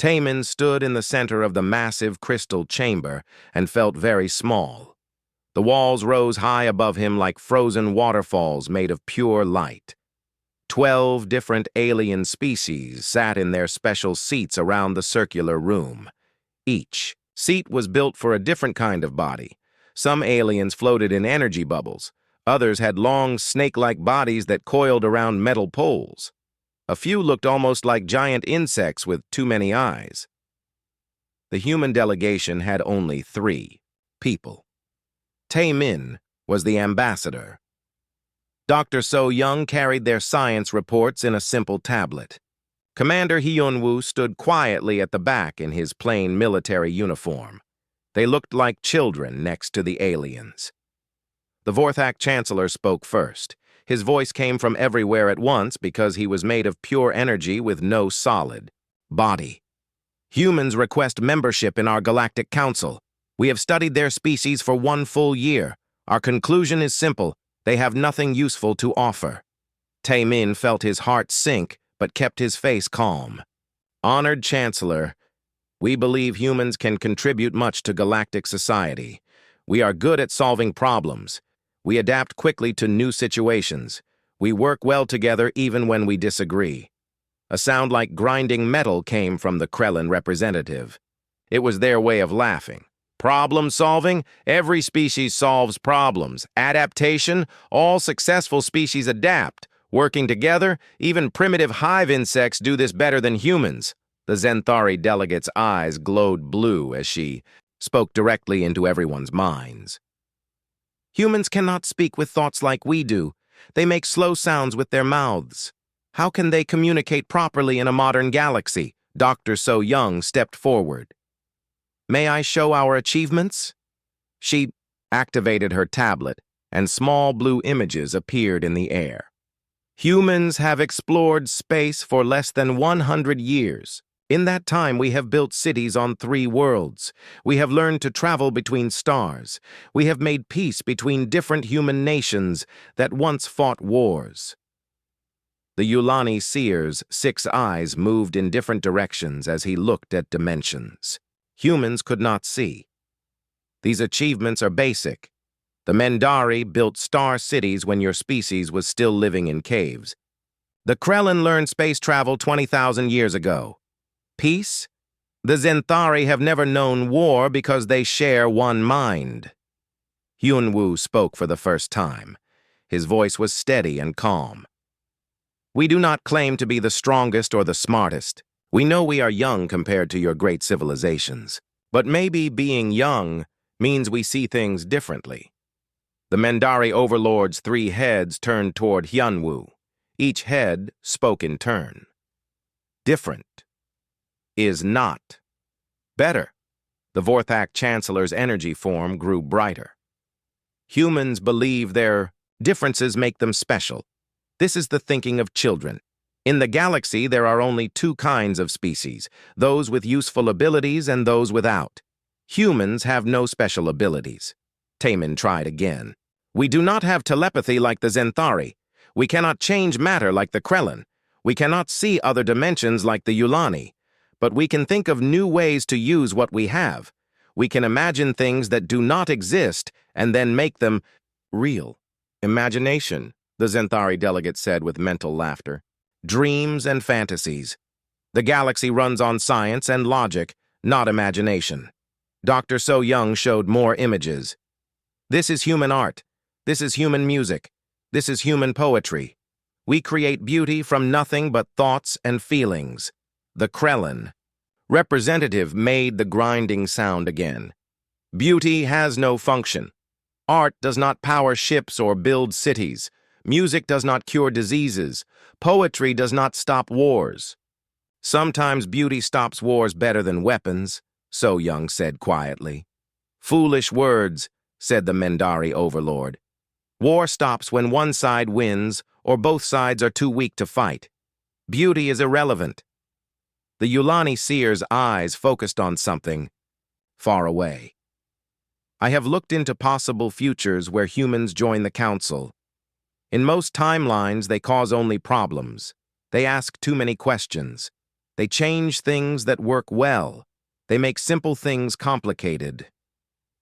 Taman stood in the center of the massive crystal chamber and felt very small. The walls rose high above him like frozen waterfalls made of pure light. 12 different alien species sat in their special seats around the circular room. Each seat was built for a different kind of body. Some aliens floated in energy bubbles. Others had long, snake-like bodies that coiled around metal poles. A few looked almost like giant insects with too many eyes. The human delegation had only 3 people. Tae-min was the ambassador. Dr. So-young carried their science reports in a simple tablet. Commander Hyun-woo stood quietly at the back in his plain military uniform. They looked like children next to the aliens. The Vorthak Chancellor spoke first. His voice came from everywhere at once because he was made of pure energy with no solid body. Humans request membership in our Galactic Council. We have studied their species for 1 full year. Our conclusion is simple. They have nothing useful to offer. Tae-min felt his heart sink, but kept his face calm. Honored Chancellor, we believe humans can contribute much to galactic society. We are good at solving problems. We adapt quickly to new situations. We work well together even when we disagree. A sound like grinding metal came from the Krellin representative. It was their way of laughing. Problem solving? Every species solves problems. Adaptation? All successful species adapt. Working together? Even primitive hive insects do this better than humans. The Zenthari delegate's eyes glowed blue as she spoke directly into everyone's minds. Humans cannot speak with thoughts like we do. They make slow sounds with their mouths. How can they communicate properly in a modern galaxy? Dr. So-young stepped forward. May I show our achievements? She activated her tablet, and small blue images appeared in the air. Humans have explored space for less than 100 years. In that time, we have built cities on 3 worlds. We have learned to travel between stars. We have made peace between different human nations that once fought wars. The Yulani seer's 6 eyes moved in different directions as he looked at dimensions. Humans could not see. These achievements are basic. The Mendari built star cities when your species was still living in caves. The Krellin learned space travel 20,000 years ago. Peace? The Zenthari have never known war because they share one mind. Hyun-woo spoke for the first time. His voice was steady and calm. We do not claim to be the strongest or the smartest. We know we are young compared to your great civilizations. But maybe being young means we see things differently. The Mendari overlord's 3 heads turned toward Hyun-woo. Each head spoke in turn. Different is not better. The Vorthak Chancellor's energy form grew brighter. Humans believe their differences make them special. This is the thinking of children. In the galaxy, there are only 2 kinds of species, those with useful abilities and those without. Humans have no special abilities. Tae-min tried again. We do not have telepathy like the Zenthari. We cannot change matter like the Krellin. We cannot see other dimensions like the Yulani. But we can think of new ways to use what we have. We can imagine things that do not exist and then make them real. Imagination, the Zenthari delegate said with mental laughter. Dreams and fantasies. The galaxy runs on science and logic, not imagination. Dr. So-young showed more images. This is human art. This is human music. This is human poetry. We create beauty from nothing but thoughts and feelings. The Krellin representative made the grinding sound again. Beauty has no function. Art does not power ships or build cities. Music does not cure diseases. Poetry does not stop wars. Sometimes beauty stops wars better than weapons, So-young said quietly. Foolish words, said the Mendari overlord. War stops when one side wins or both sides are too weak to fight. Beauty is irrelevant. The Yulani seer's eyes focused on something far away. I have looked into possible futures where humans join the council. In most timelines, they cause only problems. They ask too many questions. They change things that work well. They make simple things complicated.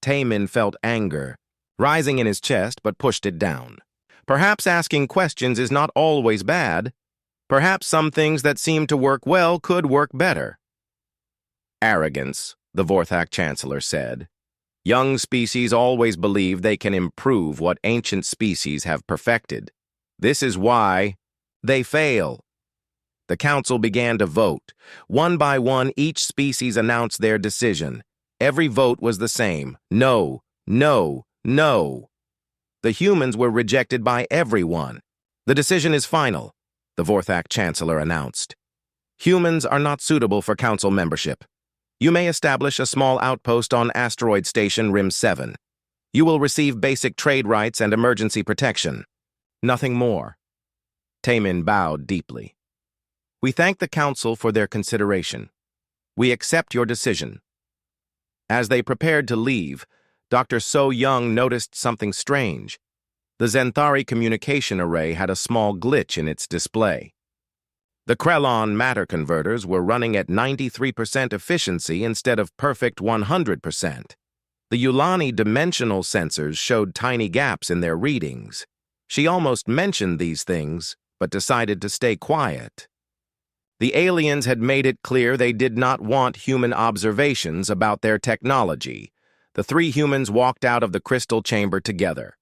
Taemin felt anger, rising in his chest, but pushed it down. Perhaps asking questions is not always bad. Perhaps some things that seem to work well could work better. Arrogance, the Vorthak Chancellor said. Young species always believe they can improve what ancient species have perfected. This is why they fail. The council began to vote. One by one, each species announced their decision. Every vote was the same. No, no, no. The humans were rejected by everyone. The decision is final, the Vorthak Chancellor announced. Humans are not suitable for council membership. You may establish a small outpost on asteroid station Rim 7. You will receive basic trade rights and emergency protection. Nothing more. Taemin bowed deeply. We thank the council for their consideration. We accept your decision. As they prepared to leave, Dr. So Young noticed something strange. The Zenthari communication array had a small glitch in its display. The Krellon matter converters were running at 93% efficiency instead of perfect 100%. The Yulani dimensional sensors showed tiny gaps in their readings. She almost mentioned these things, but decided to stay quiet. The aliens had made it clear they did not want human observations about their technology. The three humans walked out of the crystal chamber together.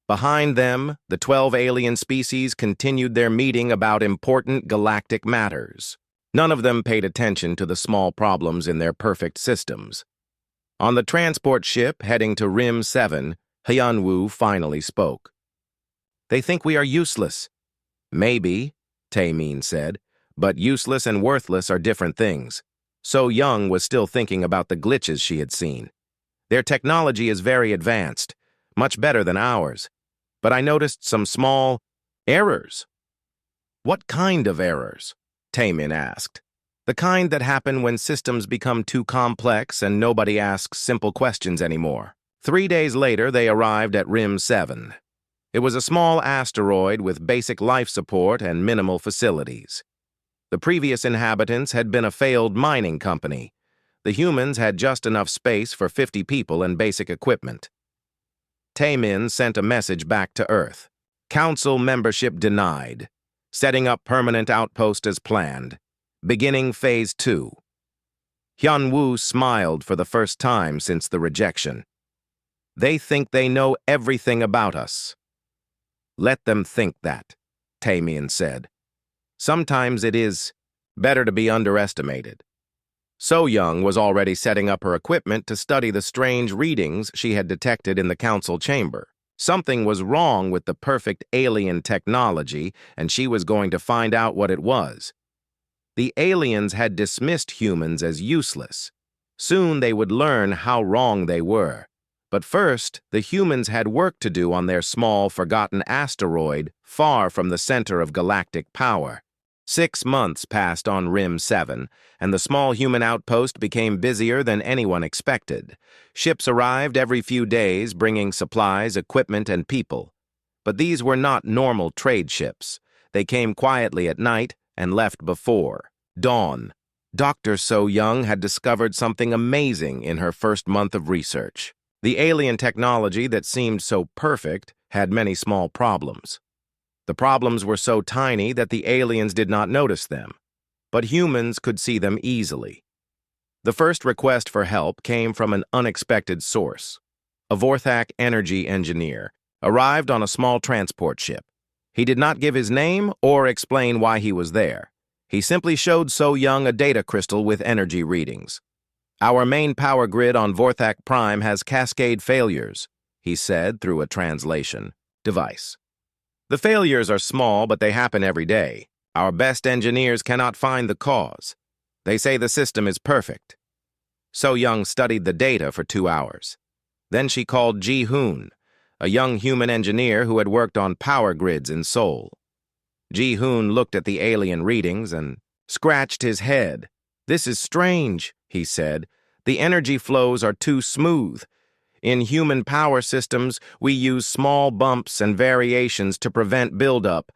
Behind them, the 12 alien species continued their meeting about important galactic matters. None of them paid attention to the small problems in their perfect systems. On the transport ship heading to Rim 7, Hyunwoo finally spoke. They think we are useless. Maybe, Taemin said, but useless and worthless are different things. So Young was still thinking about the glitches she had seen. Their technology is very advanced, much better than ours. But I noticed some small errors. What kind of errors? Taemin asked. The kind that happen when systems become too complex and nobody asks simple questions anymore. 3 days later, they arrived at Rim 7. It was a small asteroid with basic life support and minimal facilities. The previous inhabitants had been a failed mining company. The humans had just enough space for 50 people and basic equipment. Taemin sent a message back to Earth. Council membership denied. Setting up permanent outpost as planned. Beginning Phase 2. Hyunwoo smiled for the first time since the rejection. They think they know everything about us. Let them think that, Taemin said. Sometimes it is better to be underestimated. So Young was already setting up her equipment to study the strange readings she had detected in the council chamber. Something was wrong with the perfect alien technology, and she was going to find out what it was. The aliens had dismissed humans as useless. Soon they would learn how wrong they were. But first, the humans had work to do on their small, forgotten asteroid far from the center of galactic power. 6 months passed on Rim 7, and the small human outpost became busier than anyone expected. Ships arrived every few days, bringing supplies, equipment, and people. But these were not normal trade ships. They came quietly at night and left before dawn. Dr. So Young had discovered something amazing in her first month of research. The alien technology that seemed so perfect had many small problems. The problems were so tiny that the aliens did not notice them, but humans could see them easily. The first request for help came from an unexpected source. A Vorthak energy engineer arrived on a small transport ship. He did not give his name or explain why he was there. He simply showed So Young a data crystal with energy readings. Our main power grid on Vorthak Prime has cascade failures, he said through a translation device. The failures are small, but they happen every day. Our best engineers cannot find the cause. They say the system is perfect. So Young studied the data for 2 hours. Then she called Ji-hoon, a young human engineer who had worked on power grids in Seoul. Ji-hoon looked at the alien readings and scratched his head. This is strange, he said. The energy flows are too smooth. In human power systems, we use small bumps and variations to prevent buildup,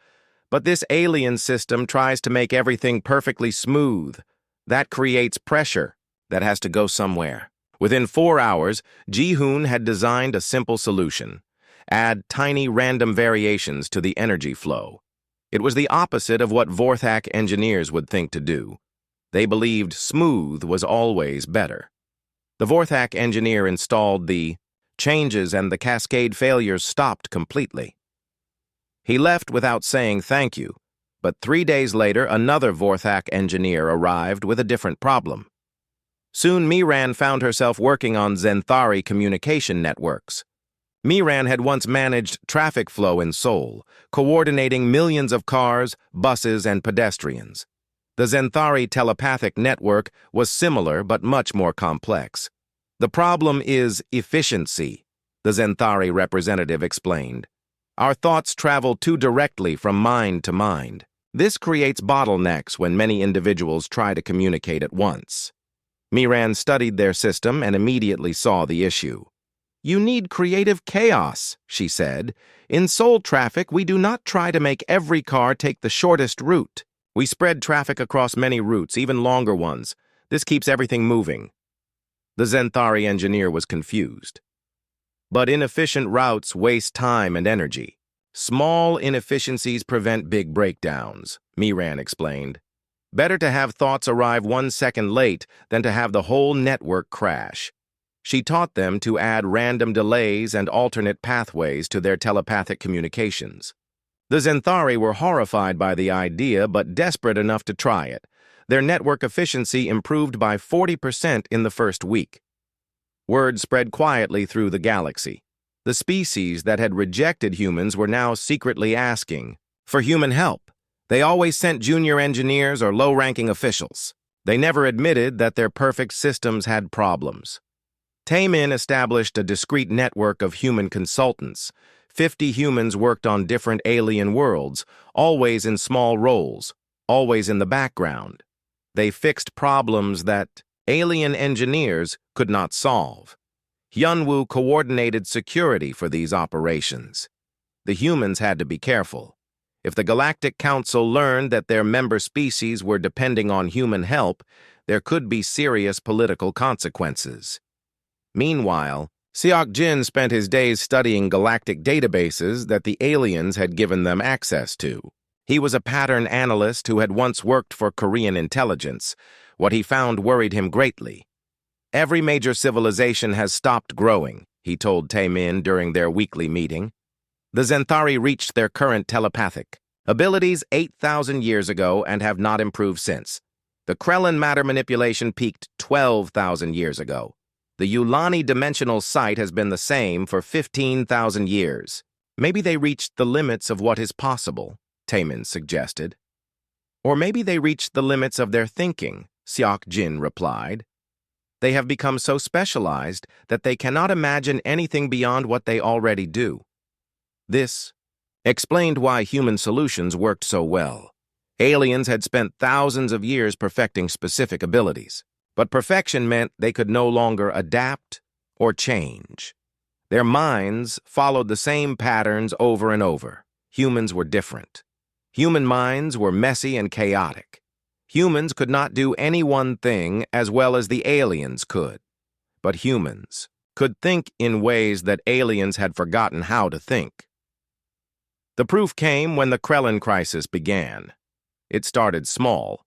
but this alien system tries to make everything perfectly smooth. That creates pressure that has to go somewhere. Within 4 hours, Ji-hoon had designed a simple solution. Add tiny random variations to the energy flow. It was the opposite of what Vorthak engineers would think to do. They believed smooth was always better. The Vorthak engineer installed the changes and the cascade failures stopped completely. He left without saying thank you, but 3 days later another Vorthak engineer arrived with a different problem. Soon Miran found herself working on Zenthari communication networks. Miran had once managed traffic flow in Seoul, coordinating millions of cars, buses, and pedestrians. The Zenthari telepathic network was similar but much more complex. The problem is efficiency, the Zenthari representative explained. Our thoughts travel too directly from mind to mind. This creates bottlenecks when many individuals try to communicate at once. Miran studied their system and immediately saw the issue. You need creative chaos, she said. In Seoul traffic, we do not try to make every car take the shortest route. We spread traffic across many routes, even longer ones. This keeps everything moving. The Zenthari engineer was confused. But inefficient routes waste time and energy. Small inefficiencies prevent big breakdowns, Miran explained. Better to have thoughts arrive 1 second late than to have the whole network crash. She taught them to add random delays and alternate pathways to their telepathic communications. The Zenthari were horrified by the idea but desperate enough to try it. Their network efficiency improved by 40% in the first week. Word spread quietly through the galaxy. The species that had rejected humans were now secretly asking for human help. They always sent junior engineers or low-ranking officials. They never admitted that their perfect systems had problems. Taemin established a discrete network of human consultants. 50 humans worked on different alien worlds, always in small roles, always in the background. They fixed problems that alien engineers could not solve. Hyunwoo coordinated security for these operations. The humans had to be careful. If the Galactic Council learned that their member species were depending on human help, there could be serious political consequences. Meanwhile, Seok-jin spent his days studying galactic databases that the aliens had given them access to. He was a pattern analyst who had once worked for Korean intelligence. What he found worried him greatly. Every major civilization has stopped growing, he told Taemin during their weekly meeting. The Zenthari reached their current telepathic abilities 8,000 years ago and have not improved since. The Krellin matter manipulation peaked 12,000 years ago. The Yulani dimensional sight has been the same for 15,000 years. Maybe they reached the limits of what is possible, Taemin suggested. Or maybe they reached the limits of their thinking, Seok-jin replied. They have become so specialized that they cannot imagine anything beyond what they already do. This explained why human solutions worked so well. Aliens had spent thousands of years perfecting specific abilities, but perfection meant they could no longer adapt or change. Their minds followed the same patterns over and over. Humans were different. Human minds were messy and chaotic. Humans could not do any one thing as well as the aliens could. But humans could think in ways that aliens had forgotten how to think. The proof came when the Krellin crisis began. It started small.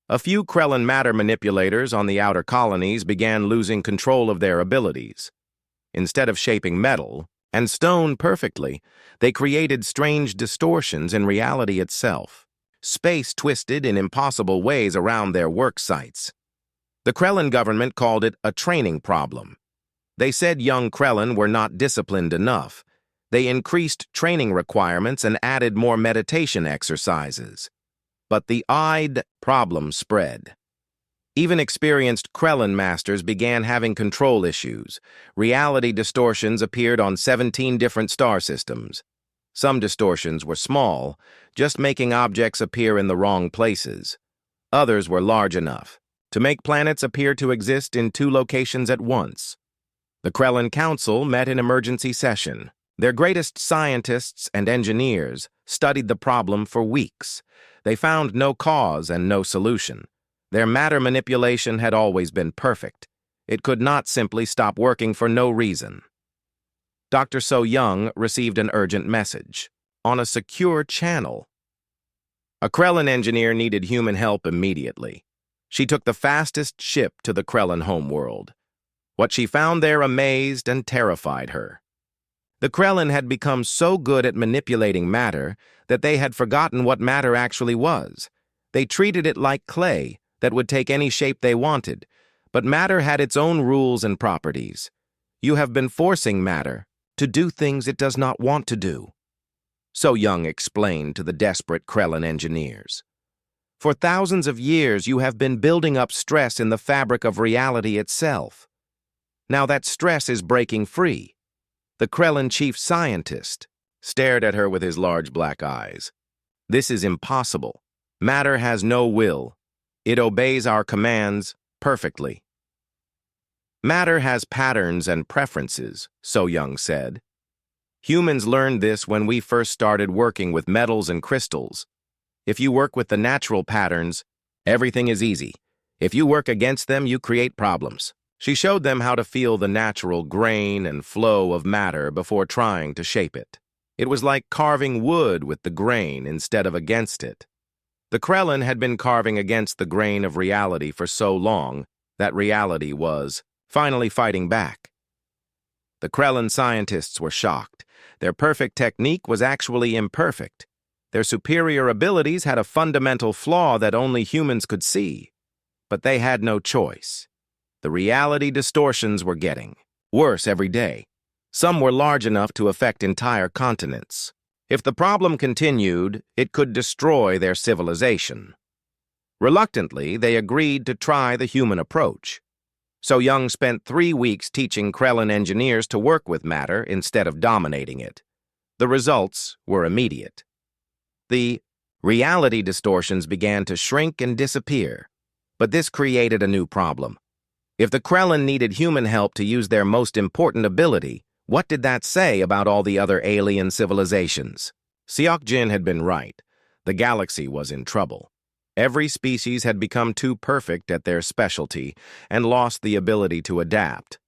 A few Krellin matter manipulators on the outer colonies began losing control of their abilities. Instead of shaping metal and stone perfectly, they created strange distortions in reality itself. Space twisted in impossible ways around their work sites. The Krellin government called it a training problem. They said young Krellin were not disciplined enough. They increased training requirements and added more meditation exercises. But the odd problem spread. Even experienced Krellin masters began having control issues. Reality distortions appeared on 17 different star systems. Some distortions were small, just making objects appear in the wrong places. Others were large enough to make planets appear to exist in 2 locations at once. The Krellin Council met in emergency session. Their greatest scientists and engineers studied the problem for weeks. They found no cause and no solution. Their matter manipulation had always been perfect. It could not simply stop working for no reason. Dr. So Young received an urgent message on a secure channel. A Krellin engineer needed human help immediately. She took the fastest ship to the Krellin homeworld. What she found there amazed and terrified her. The Krellin had become so good at manipulating matter that they had forgotten what matter actually was. They treated it like clay that would take any shape they wanted, but matter had its own rules and properties. You have been forcing matter to do things it does not want to do. So Young explained to the desperate Krellin engineers. For thousands of years, you have been building up stress in the fabric of reality itself. Now that stress is breaking free. The Krellin chief scientist stared at her with his large black eyes. This is impossible. Matter has no will. It obeys our commands perfectly. Matter has patterns and preferences, So Young said. Humans learned this when we first started working with metals and crystals. If you work with the natural patterns, everything is easy. If you work against them, you create problems. She showed them how to feel the natural grain and flow of matter before trying to shape it. It was like carving wood with the grain instead of against it. The Krellin had been carving against the grain of reality for so long that reality was finally fighting back. The Krellin scientists were shocked. Their perfect technique was actually imperfect. Their superior abilities had a fundamental flaw that only humans could see. But they had no choice. The reality distortions were getting worse every day. Some were large enough to affect entire continents. If the problem continued, it could destroy their civilization. Reluctantly, they agreed to try the human approach. So Young spent 3 weeks teaching Krellin engineers to work with matter instead of dominating it. The results were immediate. The reality distortions began to shrink and disappear. But this created a new problem. If the Krellin needed human help to use their most important ability, what did that say about all the other alien civilizations? Seok-Jin had been right. The galaxy was in trouble. Every species had become too perfect at their specialty and lost the ability to adapt.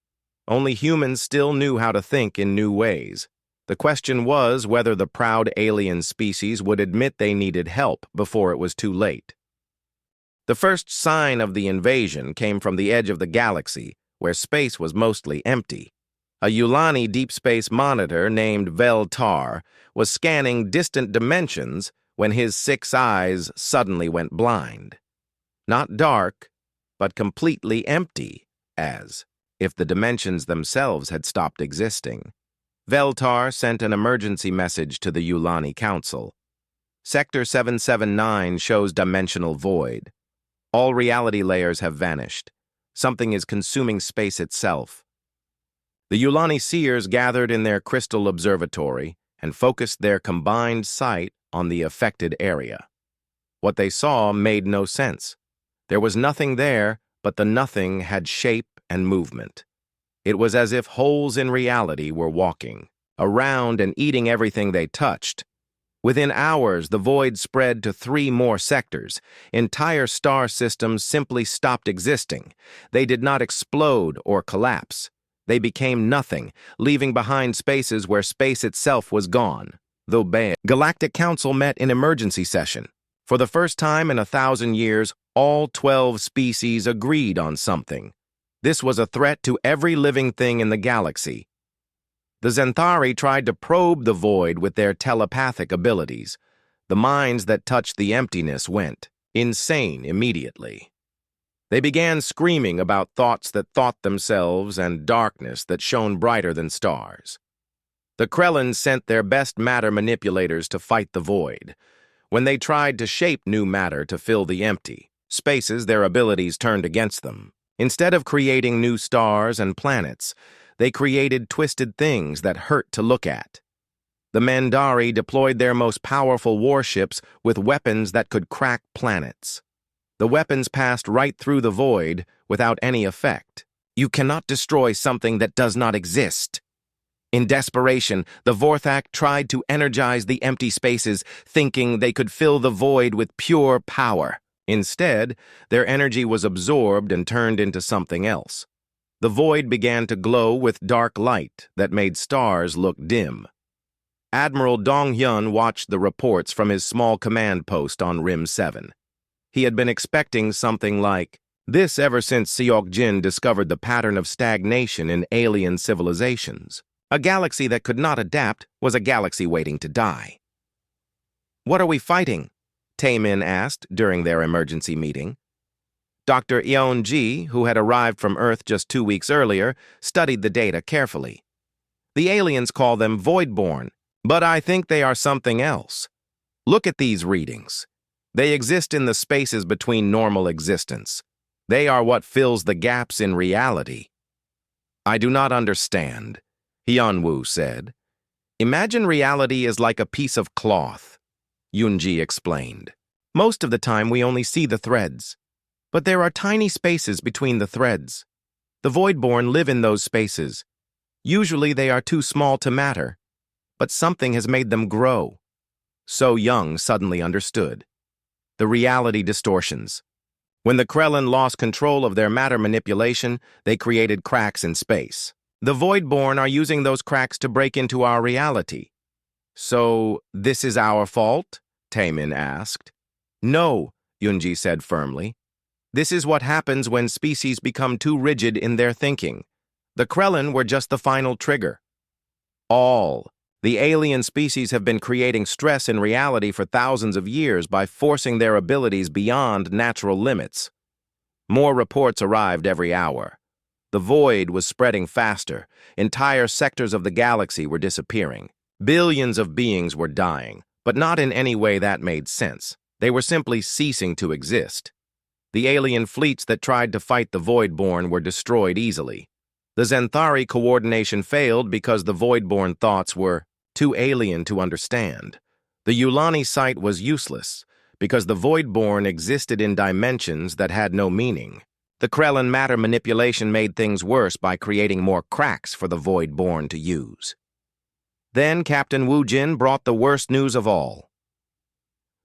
Only humans still knew how to think in new ways. The question was whether the proud alien species would admit they needed help before it was too late. The first sign of the invasion came from the edge of the galaxy, where space was mostly empty. A Yulani deep space monitor named Vel-Tar was scanning distant dimensions when his 6 eyes suddenly went blind. Not dark, but completely empty, as if the dimensions themselves had stopped existing. Vel-Tar sent an emergency message to the Yulani Council. Sector 779 shows dimensional void. All reality layers have vanished. Something is consuming space itself. The Yulani seers gathered in their crystal observatory and focused their combined sight on the affected area. What they saw made no sense. There was nothing there, but the nothing had shape and movement. It was as if holes in reality were walking around and eating everything they touched. Within hours, the void spread to 3 more sectors. Entire star systems simply stopped existing. They did not explode or collapse. They became nothing, leaving behind spaces where space itself was gone. The Galactic Council met in emergency session. For the first time in 1,000 years, all 12 species agreed on something. This was a threat to every living thing in the galaxy. The Zenthari tried to probe the void with their telepathic abilities. The minds that touched the emptiness went insane immediately. They began screaming about thoughts that thought themselves and darkness that shone brighter than stars. The Krellin sent their best matter manipulators to fight the void. When they tried to shape new matter to fill the empty spaces, their abilities turned against them. Instead of creating new stars and planets, they created twisted things that hurt to look at. The Mandari deployed their most powerful warships with weapons that could crack planets. The weapons passed right through the void without any effect. You cannot destroy something that does not exist. In desperation, the Vorthak tried to energize the empty spaces, thinking they could fill the void with pure power. Instead, their energy was absorbed and turned into something else. The void began to glow with dark light that made stars look dim. Admiral Dong-hyun watched the reports from his small command post on Rim 7. He had been expecting something like this ever since Seok-jin discovered the pattern of stagnation in alien civilizations. A galaxy that could not adapt was a galaxy waiting to die. "What are we fighting?" Tae-min asked during their emergency meeting. Dr. Yeon-ji, who had arrived from Earth just 2 weeks earlier, studied the data carefully. "The aliens call them Voidborn, but I think they are something else. Look at these readings. They exist in the spaces between normal existence. They are what fills the gaps in reality." "I do not understand," Hyun-woo said. "Imagine reality is like a piece of cloth," Yoon-ji explained. "Most of the time we only see the threads. But there are tiny spaces between the threads. The Voidborn live in those spaces. Usually they are too small to matter, but something has made them grow." So Young suddenly understood. The reality distortions. When the Krellin lost control of their matter manipulation, they created cracks in space. The Voidborn are using those cracks to break into our reality. "So, this is our fault?" Tae-min asked. "No," Yoon-ji said firmly. "This is what happens when species become too rigid in their thinking. The Krellin were just the final trigger. The alien species have been creating stress in reality for thousands of years by forcing their abilities beyond natural limits." More reports arrived every hour. The void was spreading faster. Entire sectors of the galaxy were disappearing. Billions of beings were dying, but not in any way that made sense. They were simply ceasing to exist. The alien fleets that tried to fight the Voidborn were destroyed easily. The Zenthari coordination failed because the Voidborn thoughts were too alien to understand. The Yulani site was useless because the Voidborn existed in dimensions that had no meaning. The Krellin matter manipulation made things worse by creating more cracks for the Voidborn to use. Then Captain Woo Jin brought the worst news of all.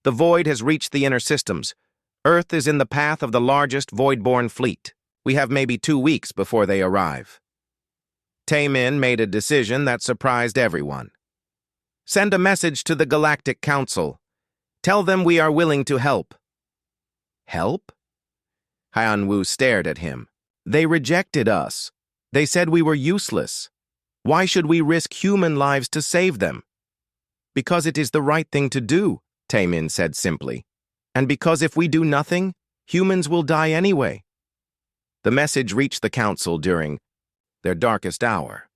"The Void has reached the inner systems. Earth is in the path of the largest Voidborn fleet. We have maybe 2 weeks before they arrive." Tae-min made a decision that surprised everyone. "Send a message to the Galactic Council. Tell them we are willing to help." "Help?" Hyun-woo stared at him. "They rejected us. They said we were useless. Why should we risk human lives to save them?" "Because it is the right thing to do," Tae-min said simply. "And because if we do nothing, humans will die anyway." The message reached the Council during their darkest hour.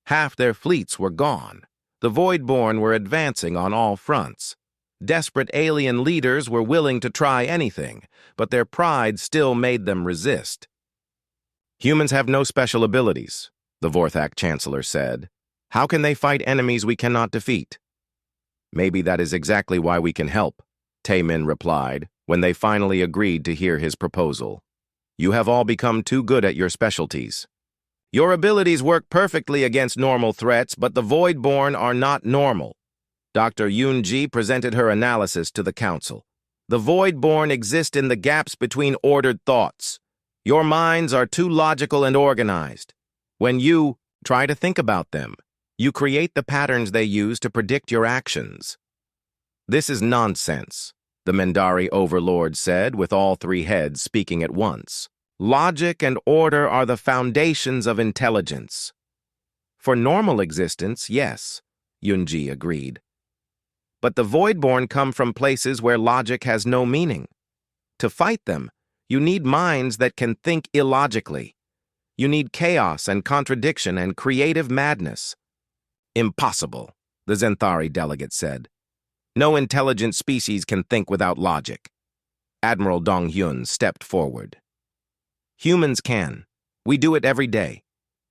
Half their fleets were gone. The Voidborn were advancing on all fronts. Desperate alien leaders were willing to try anything, but their pride still made them resist. "Humans have no special abilities," the Vorthak Chancellor said. "How can they fight enemies we cannot defeat?" "Maybe that is exactly why we can help," Tae-min replied when they finally agreed to hear his proposal. "You have all become too good at your specialties. Your abilities work perfectly against normal threats, but the Voidborn are not normal." Dr. Yoon-ji presented her analysis to the Council. "The Voidborn exist in the gaps between ordered thoughts. Your minds are too logical and organized. When you try to think about them, you create the patterns they use to predict your actions." "This is nonsense," the Mendari overlord said, with all 3 heads speaking at once. "Logic and order are the foundations of intelligence." "For normal existence, yes," Yoon-ji agreed. "But the Voidborn come from places where logic has no meaning. To fight them, you need minds that can think illogically. You need chaos and contradiction and creative madness." "Impossible," the Zenthari delegate said. "No intelligent species can think without logic." Admiral Dong-hyun stepped forward. "Humans can. We do it every day.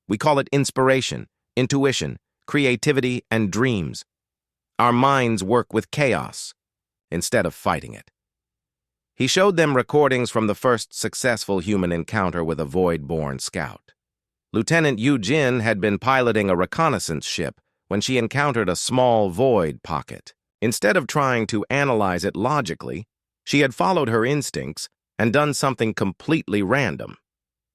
We call it inspiration, intuition, creativity, and dreams. Our minds work with chaos instead of fighting it." He showed them recordings from the first successful human encounter with a Void-born scout. Lieutenant Yu Jin had been piloting a reconnaissance ship when she encountered a small void pocket. Instead of trying to analyze it logically, She had followed her instincts and done something completely random.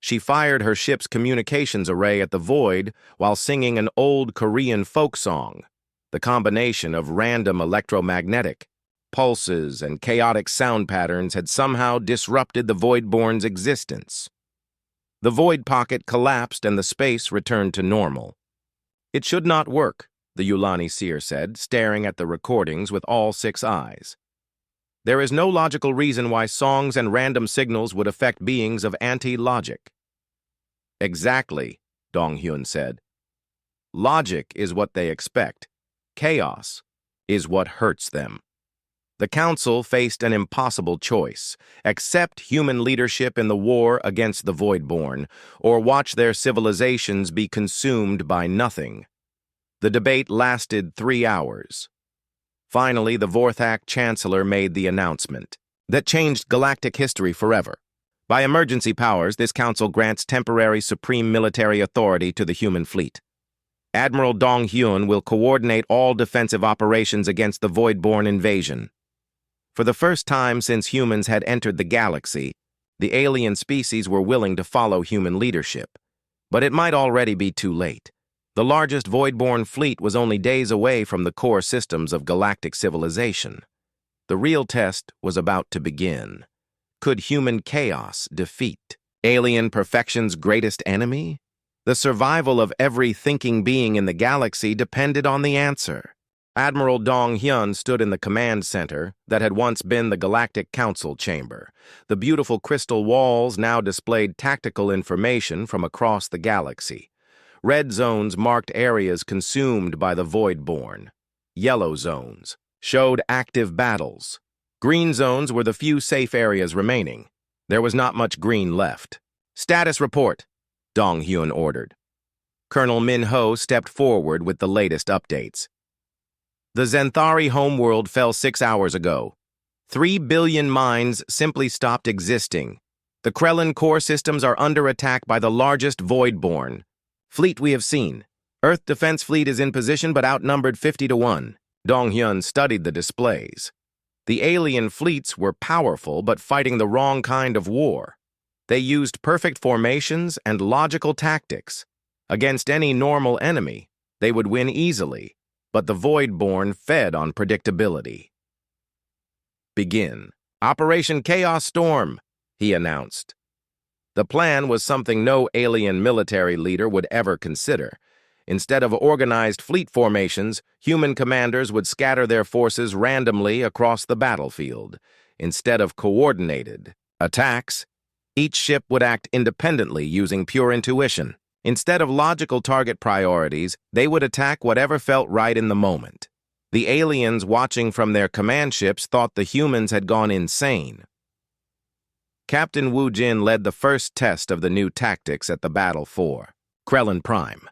She fired her ship's communications array at the void while singing an old Korean folk song. The combination of random electromagnetic pulses and chaotic sound patterns had somehow disrupted the Voidborn's existence. The void pocket collapsed and the space returned to normal. "It should not work," the Yulani seer said, staring at the recordings with all 6 eyes. "There is no logical reason why songs and random signals would affect beings of anti-logic." "Exactly," Dong-hyun said. "Logic is what they expect. Chaos is what hurts them." The council faced an impossible choice: accept human leadership in the war against the Voidborn, or watch their civilizations be consumed by nothing. The debate lasted 3 hours. Finally, the Vorthak Chancellor made the announcement that changed galactic history forever. By emergency powers, this council grants temporary supreme military authority to the human fleet. Admiral Dong-hyun will coordinate all defensive operations against the Voidborn invasion. For the first time since humans had entered the galaxy, the alien species were willing to follow human leadership. But it might already be too late. The largest Voidborn fleet was only days away from the core systems of galactic civilization. The real test was about to begin. Could human chaos defeat alien perfection's greatest enemy? The survival of every thinking being in the galaxy depended on the answer. Admiral Dong-hyun stood in the command center that had once been the Galactic Council chamber. The beautiful crystal walls now displayed tactical information from across the galaxy. Red zones marked areas consumed by the Voidborn. Yellow zones showed active battles. Green zones were the few safe areas remaining. There was not much green left. "Status report," Dong-hyun ordered. Colonel Min-ho stepped forward with the latest updates. "The Zenthari homeworld fell 6 hours ago. 3 billion minds simply stopped existing. The Krellin core systems are under attack by the largest Voidborn fleet we have seen. Earth Defense Fleet is in position but outnumbered 50-1. Dong-hyun studied the displays. The alien fleets were powerful but fighting the wrong kind of war. They used perfect formations and logical tactics. Against any normal enemy, they would win easily. But the Voidborn fed on predictability. "Begin Operation Chaos Storm," he announced. The plan was something no alien military leader would ever consider. Instead of organized fleet formations, human commanders would scatter their forces randomly across the battlefield. Instead of coordinated attacks, each ship would act independently using pure intuition. Instead of logical target priorities, they would attack whatever felt right in the moment. The aliens watching from their command ships thought the humans had gone insane. Captain Wu Jin led the first test of the new tactics at the Battle for Krellin Prime.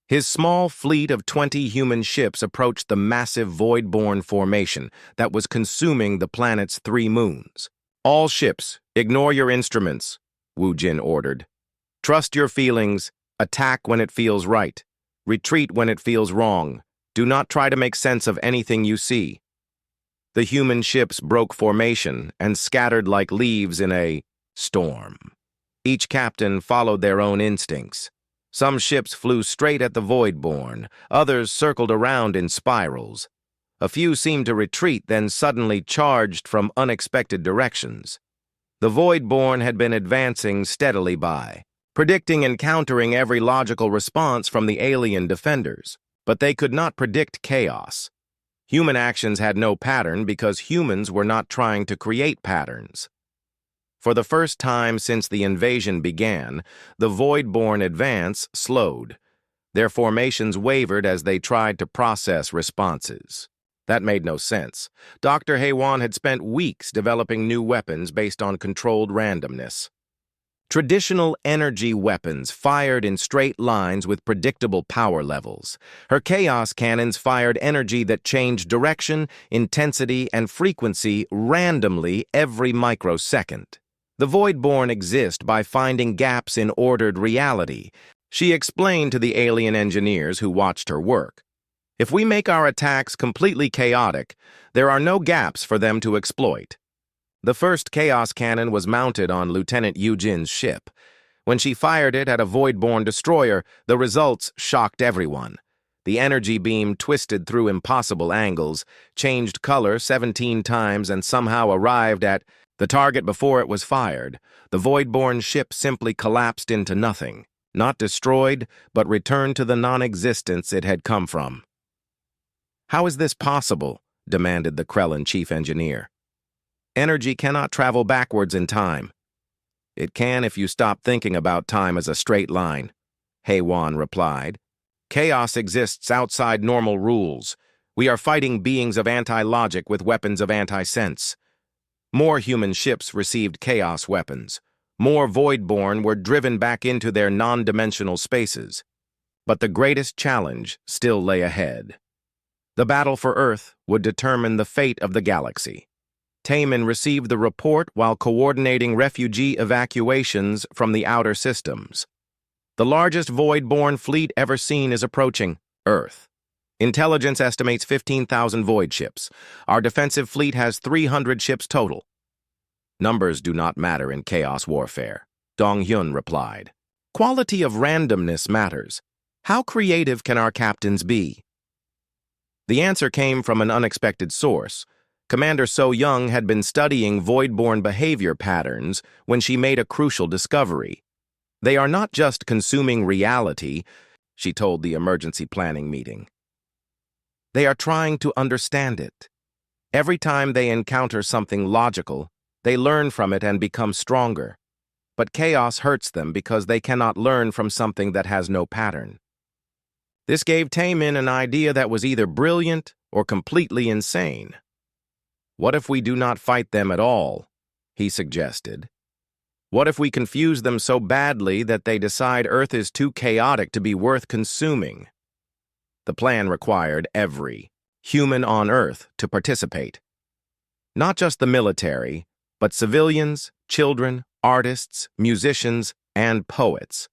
His small fleet of 20 human ships approached the massive Voidborn formation that was consuming the planet's 3 moons. "All ships, ignore your instruments," Wu Jin ordered. "Trust your feelings, attack when it feels right, retreat when it feels wrong. Do not try to make sense of anything you see." The human ships broke formation and scattered like leaves in a storm. Each captain followed their own instincts. Some ships flew straight at the Voidborn, others circled around in spirals. A few seemed to retreat, then suddenly charged from unexpected directions. The Voidborn had been advancing steadily by, predicting and countering every logical response from the alien defenders. But they could not predict chaos. Human actions had no pattern because humans were not trying to create patterns. For the first time since the invasion began, the Voidborn advance slowed. Their formations wavered as they tried to process responses. That made no sense. Dr. Haewon had spent weeks developing new weapons based on controlled randomness. Traditional energy weapons fired in straight lines with predictable power levels. Her chaos cannons fired energy that changed direction, intensity, and frequency randomly every microsecond. The Voidborn exist by finding gaps in ordered reality, she explained to the alien engineers who watched her work. If we make our attacks completely chaotic, there are no gaps for them to exploit. The first Chaos Cannon was mounted on Lieutenant Yujin's ship. When she fired it at a void-born destroyer, the results shocked everyone. The energy beam twisted through impossible angles, changed color 17 times, and somehow arrived at the target before it was fired. The void-born ship simply collapsed into nothing, not destroyed, but returned to the non-existence it had come from. "How is this possible?" demanded the Krellin chief engineer. "Energy cannot travel backwards in time." "It can if you stop thinking about time as a straight line," Heywan replied. "Chaos exists outside normal rules. We are fighting beings of anti-logic with weapons of anti-sense. More human ships received chaos weapons. More void-born were driven back into their non-dimensional spaces. But the greatest challenge still lay ahead. The battle for Earth would determine the fate of the galaxy. Taemin received the report while coordinating refugee evacuations from the outer systems. The largest void-born fleet ever seen is approaching Earth. Intelligence estimates 15,000 void ships. Our defensive fleet has 300 ships total. "Numbers do not matter in chaos warfare," Dong-hyun replied. "Quality of randomness matters. How creative can our captains be?" The answer came from an unexpected source. Commander So-young had been studying void-born behavior patterns when she made a crucial discovery. "They are not just consuming reality," she told the emergency planning meeting. "They are trying to understand it. Every time they encounter something logical, they learn from it and become stronger. But chaos hurts them because they cannot learn from something that has no pattern." This gave Taemin an idea that was either brilliant or completely insane. "What if we do not fight them at all?" he suggested. "What if we confuse them so badly that they decide Earth is too chaotic to be worth consuming?" The plan required every human on Earth to participate. Not just the military, but civilians, children, artists, musicians, and poets.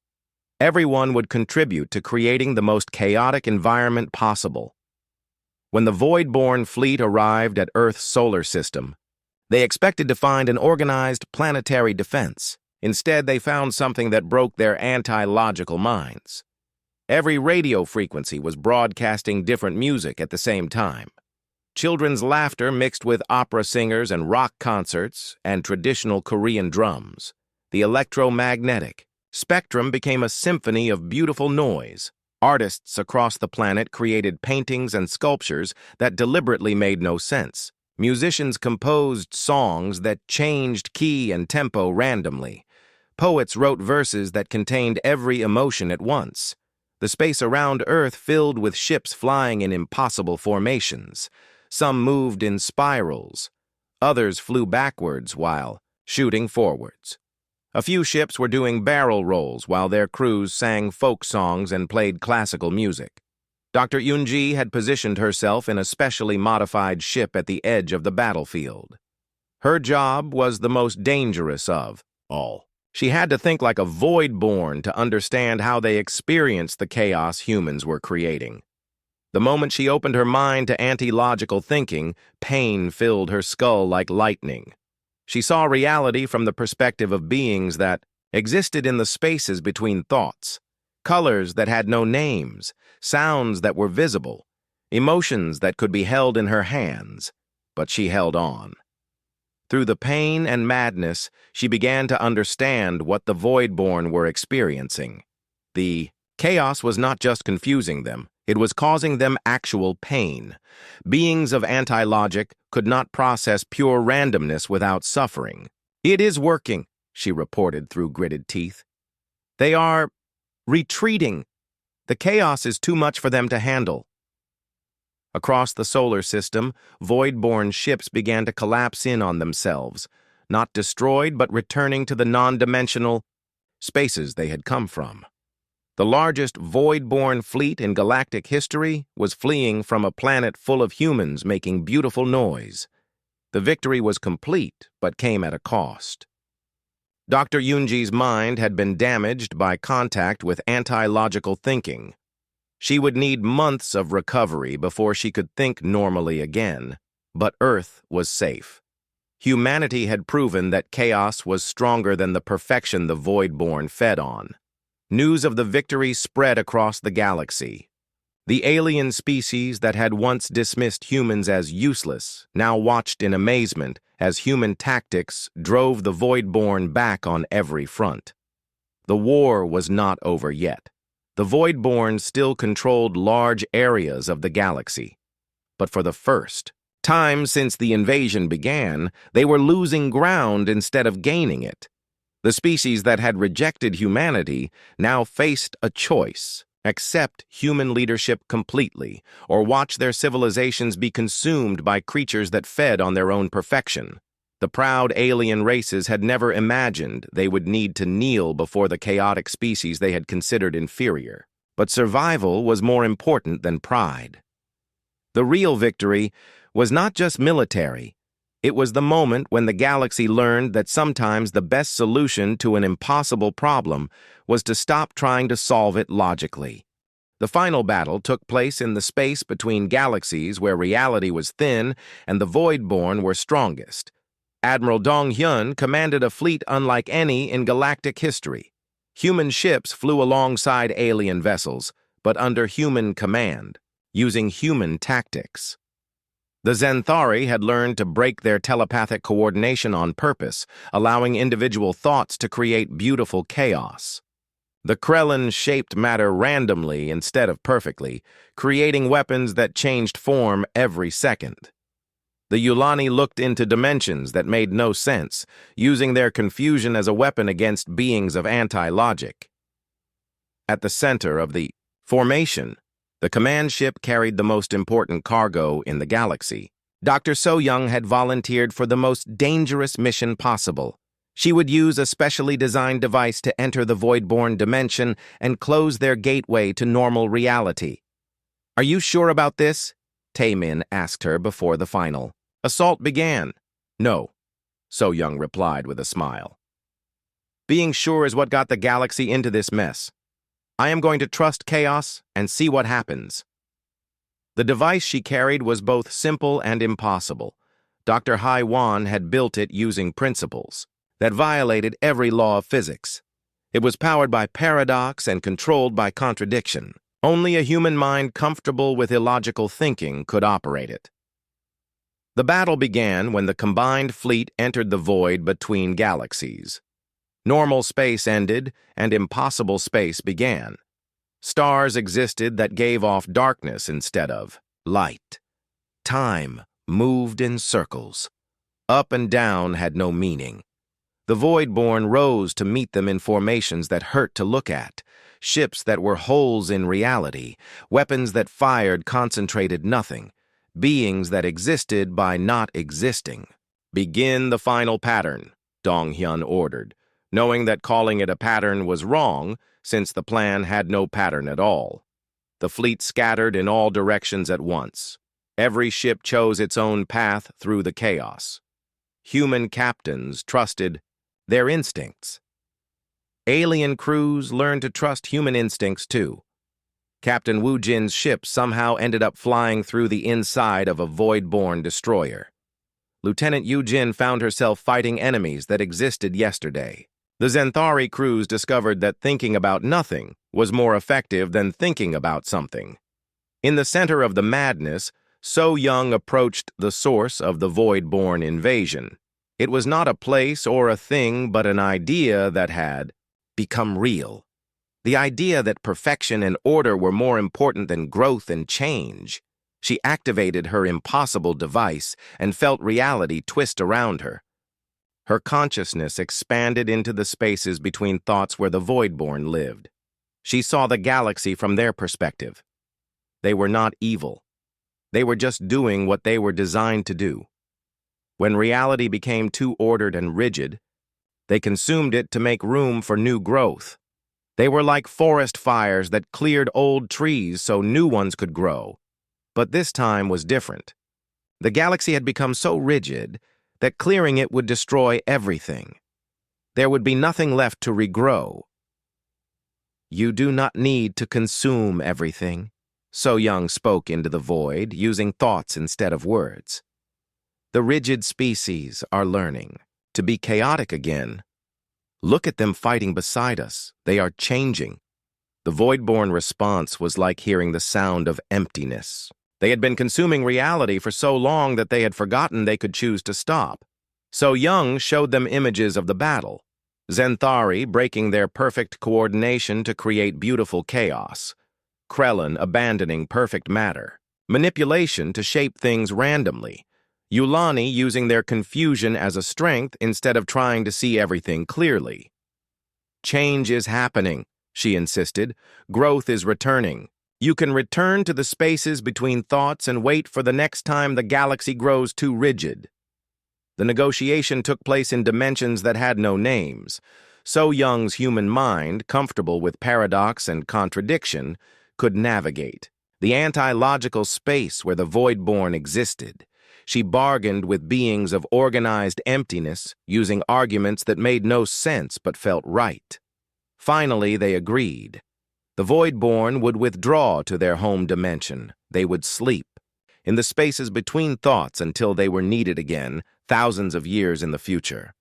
Everyone would contribute to creating the most chaotic environment possible. When the void-born fleet arrived at Earth's solar system, they expected to find an organized planetary defense. Instead, they found something that broke their anti-logical minds. Every radio frequency was broadcasting different music at the same time. Children's laughter mixed with opera singers and rock concerts and traditional Korean drums. The electromagnetic spectrum became a symphony of beautiful noise. Artists across the planet created paintings and sculptures that deliberately made no sense. Musicians composed songs that changed key and tempo randomly. Poets wrote verses that contained every emotion at once. The space around Earth filled with ships flying in impossible formations. Some moved in spirals. Others flew backwards while shooting forwards. A few ships were doing barrel rolls while their crews sang folk songs and played classical music. Dr. Yoonji had positioned herself in a specially modified ship at the edge of the battlefield. Her job was the most dangerous of all. She had to think like a void-born to understand how they experienced the chaos humans were creating. The moment she opened her mind to anti-logical thinking, pain filled her skull like lightning. She saw reality from the perspective of beings that existed in the spaces between thoughts. Colors that had no names, sounds that were visible, emotions that could be held in her hands, but she held on. Through the pain and madness, she began to understand what the void-born were experiencing. The chaos was not just confusing them, it was causing them actual pain. Beings of anti-logic could not process pure randomness without suffering. "It is working," she reported through gritted teeth. "They are retreating. The chaos is too much for them to handle." Across the solar system, void-born ships began to collapse in on themselves, not destroyed but returning to the non-dimensional spaces they had come from. The largest void-born fleet in galactic history was fleeing from a planet full of humans making beautiful noise. The victory was complete, but came at a cost. Dr. Yoonji's mind had been damaged by contact with anti-logical thinking. She would need months of recovery before she could think normally again, but Earth was safe. Humanity had proven that chaos was stronger than the perfection the Voidborn fed on. News of the victory spread across the galaxy. The alien species that had once dismissed humans as useless now watched in amazement as human tactics drove the Voidborn back on every front. The war was not over yet. The Voidborn still controlled large areas of the galaxy. But for the first time since the invasion began, they were losing ground instead of gaining it. The species that had rejected humanity now faced a choice: accept human leadership completely, or watch their civilizations be consumed by creatures that fed on their own perfection. The proud alien races had never imagined they would need to kneel before the chaotic species they had considered inferior. But survival was more important than pride. The real victory was not just military. It was the moment when the galaxy learned that sometimes the best solution to an impossible problem was to stop trying to solve it logically. The final battle took place in the space between galaxies where reality was thin and the Voidborn were strongest. Admiral Dong Hyun commanded a fleet unlike any in galactic history. Human ships flew alongside alien vessels, but under human command, using human tactics. The Xanthari had learned to break their telepathic coordination on purpose, allowing individual thoughts to create beautiful chaos. The Krellin shaped matter randomly instead of perfectly, creating weapons that changed form every second. The Yulani looked into dimensions that made no sense, using their confusion as a weapon against beings of anti-logic. At the center of the formation, the command ship carried the most important cargo in the galaxy. Dr. So-Young had volunteered for the most dangerous mission possible. She would use a specially designed device to enter the Voidborn dimension and close their gateway to normal reality. "Are you sure about this?" Taemin asked her before the final assault began. "No," So-Young replied with a smile. "Being sure is what got the galaxy into this mess. I am going to trust chaos and see what happens." The device she carried was both simple and impossible. Dr. Hai Wan had built it using principles that violated every law of physics. It was powered by paradox and controlled by contradiction. Only a human mind comfortable with illogical thinking could operate it. The battle began when the combined fleet entered the void between galaxies. Normal space ended, and impossible space began. Stars existed that gave off darkness instead of light. Time moved in circles. Up and down had no meaning. The Voidborn rose to meet them in formations that hurt to look at, ships that were holes in reality, weapons that fired concentrated nothing, beings that existed by not existing. "Begin the final pattern," Dong Hyun ordered, knowing that calling it a pattern was wrong since the plan had no pattern at all. The fleet scattered in all directions at once. Every ship chose its own path through the chaos. Human captains trusted their instincts. Alien crews learned to trust human instincts too. Captain Wu Jin's ship somehow ended up flying through the inside of a Voidborn destroyer. Lieutenant Yu Jin found herself fighting enemies that existed yesterday. The Xanthari crews discovered that thinking about nothing was more effective than thinking about something. In the center of the madness, So-Young approached the source of the Voidborn invasion. It was not a place or a thing, but an idea that had become real. The idea that perfection and order were more important than growth and change. She activated her impossible device and felt reality twist around her. Her consciousness expanded into the spaces between thoughts where the Voidborn lived. She saw the galaxy from their perspective. They were not evil. They were just doing what they were designed to do. When reality became too ordered and rigid, they consumed it to make room for new growth. They were like forest fires that cleared old trees so new ones could grow. But this time was different. The galaxy had become so rigid that clearing it would destroy everything. There would be nothing left to regrow. "You do not need to consume everything," So-Young spoke into the void, using thoughts instead of words. The rigid species are learning to be chaotic again. Look at them fighting beside us. They are changing. The Voidborn response was like hearing the sound of emptiness. They had been consuming reality for so long that they had forgotten they could choose to stop. So Young showed them images of the battle. Zenthari breaking their perfect coordination to create beautiful chaos. Krellin abandoning perfect matter. Manipulation to shape things randomly. Yulani using their confusion as a strength instead of trying to see everything clearly. Change is happening, she insisted. Growth is returning. You can return to the spaces between thoughts and wait for the next time the galaxy grows too rigid. The negotiation took place in dimensions that had no names. So Young's human mind, comfortable with paradox and contradiction, could navigate the anti-logical space where the Voidborn existed. She bargained with beings of organized emptiness, using arguments that made no sense but felt right. Finally, they agreed. The Voidborn would withdraw to their home dimension. They would sleep in the spaces between thoughts until they were needed again, thousands of years in the future.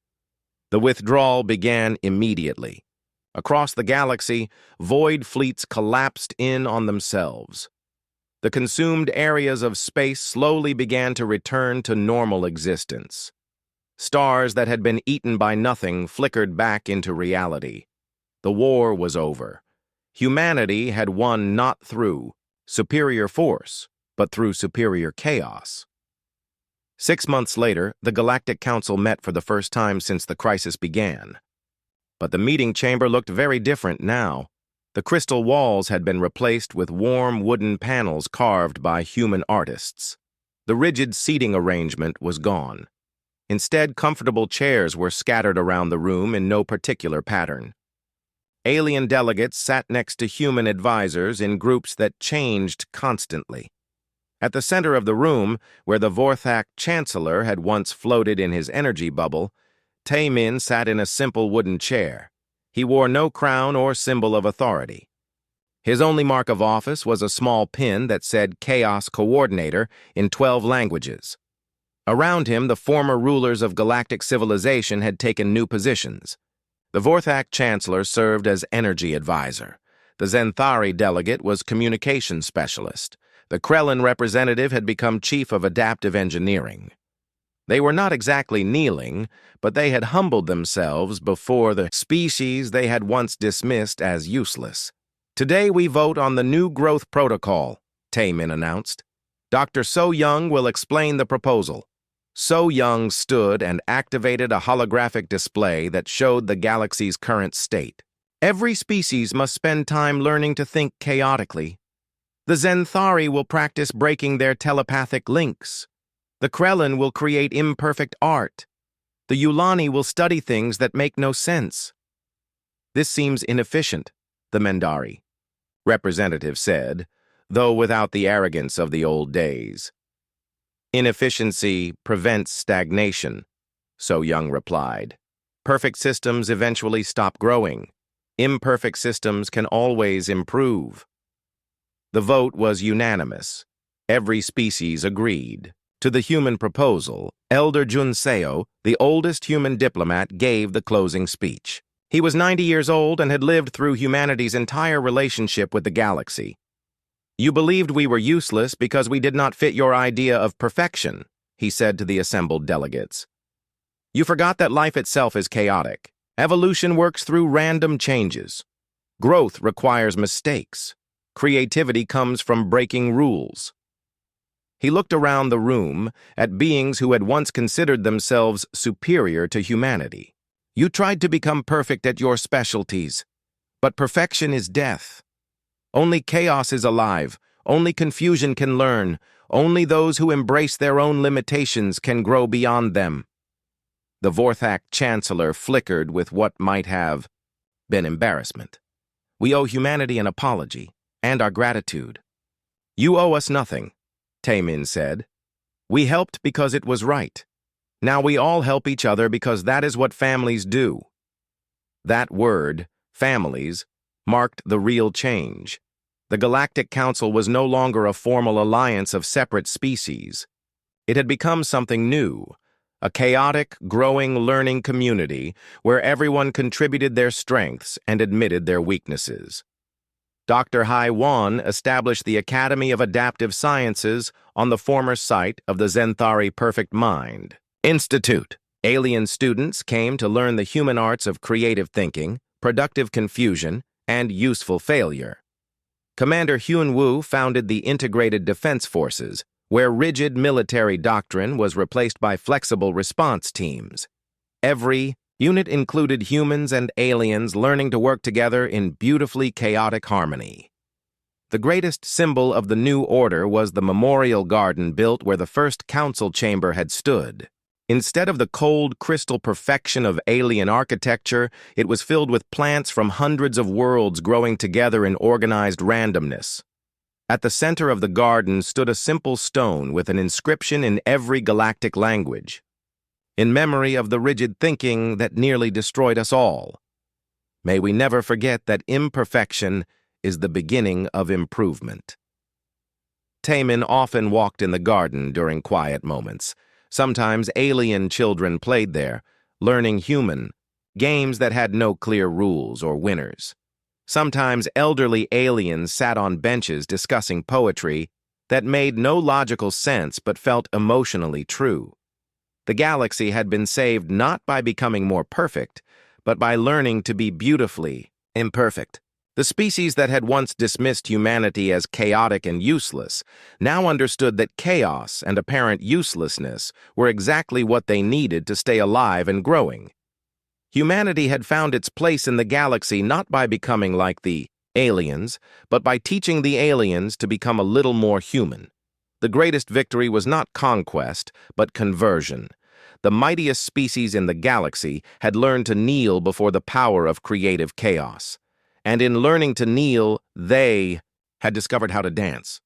The withdrawal began immediately. Across the galaxy, void fleets collapsed in on themselves. The consumed areas of space slowly began to return to normal existence. Stars that had been eaten by nothing flickered back into reality. The war was over. Humanity had won not through superior force, but through superior chaos. 6 months later, the Galactic Council met for the first time since the crisis began. But the meeting chamber looked very different now. The crystal walls had been replaced with warm wooden panels carved by human artists. The rigid seating arrangement was gone. Instead, comfortable chairs were scattered around the room in no particular pattern. Alien delegates sat next to human advisors in groups that changed constantly. At the center of the room, where the Vorthak Chancellor had once floated in his energy bubble, Taemin sat in a simple wooden chair. He wore no crown or symbol of authority. His only mark of office was a small pin that said Chaos Coordinator in 12 languages. Around him, the former rulers of galactic civilization had taken new positions. The Vorthak Chancellor served as energy advisor. The Zenthari delegate was communication specialist. The Krellin representative had become chief of adaptive engineering. They were not exactly kneeling, but they had humbled themselves before the species they had once dismissed as useless. Today we vote on the new growth protocol, Taemin announced. Dr. So Young will explain the proposal. So Young stood and activated a holographic display that showed the galaxy's current state. Every species must spend time learning to think chaotically. The Zenthari will practice breaking their telepathic links. The Krellin will create imperfect art. The Yulani will study things that make no sense. This seems inefficient, the Mendari representative said, though without the arrogance of the old days. Inefficiency prevents stagnation, So Young replied. Perfect systems eventually stop growing. Imperfect systems can always improve. The vote was unanimous. Every species agreed. To the human proposal, Elder Junseo, the oldest human diplomat, gave the closing speech. He was 90 years old and had lived through humanity's entire relationship with the galaxy. You believed we were useless because we did not fit your idea of perfection, he said to the assembled delegates. You forgot that life itself is chaotic. Evolution works through random changes. Growth requires mistakes. Creativity comes from breaking rules. He looked around the room at beings who had once considered themselves superior to humanity. You tried to become perfect at your specialties, but perfection is death. Only chaos is alive. Only confusion can learn. Only those who embrace their own limitations can grow beyond them. The Vorthak Chancellor flickered with what might have been embarrassment. We owe humanity an apology and our gratitude. You owe us nothing, Taemin said. We helped because it was right. Now we all help each other because that is what families do. That word, families, marked the real change. The Galactic Council was no longer a formal alliance of separate species. It had become something new, a chaotic, growing learning community where everyone contributed their strengths and admitted their weaknesses. Dr. Hai Wan established the Academy of Adaptive Sciences on the former site of the Zenthari Perfect Mind Institute. Alien students came to learn the human arts of creative thinking, productive confusion, and useful failure. Commander Hyun Woo founded the Integrated Defense Forces, where rigid military doctrine was replaced by flexible response teams. Every unit included humans and aliens learning to work together in beautifully chaotic harmony. The greatest symbol of the new order was the memorial garden built where the first council chamber had stood. Instead of the cold crystal perfection of alien architecture, it was filled with plants from hundreds of worlds growing together in organized randomness. At the center of the garden stood a simple stone with an inscription in every galactic language, in memory of the rigid thinking that nearly destroyed us all. May we never forget that imperfection is the beginning of improvement. Taemin often walked in the garden during quiet moments. Sometimes alien children played there, learning human, games that had no clear rules or winners. Sometimes elderly aliens sat on benches discussing poetry that made no logical sense but felt emotionally true. The galaxy had been saved not by becoming more perfect, but by learning to be beautifully imperfect. The species that had once dismissed humanity as chaotic and useless now understood that chaos and apparent uselessness were exactly what they needed to stay alive and growing. Humanity had found its place in the galaxy not by becoming like the aliens, but by teaching the aliens to become a little more human. The greatest victory was not conquest, but conversion. The mightiest species in the galaxy had learned to kneel before the power of creative chaos. And in learning to kneel, they had discovered how to dance.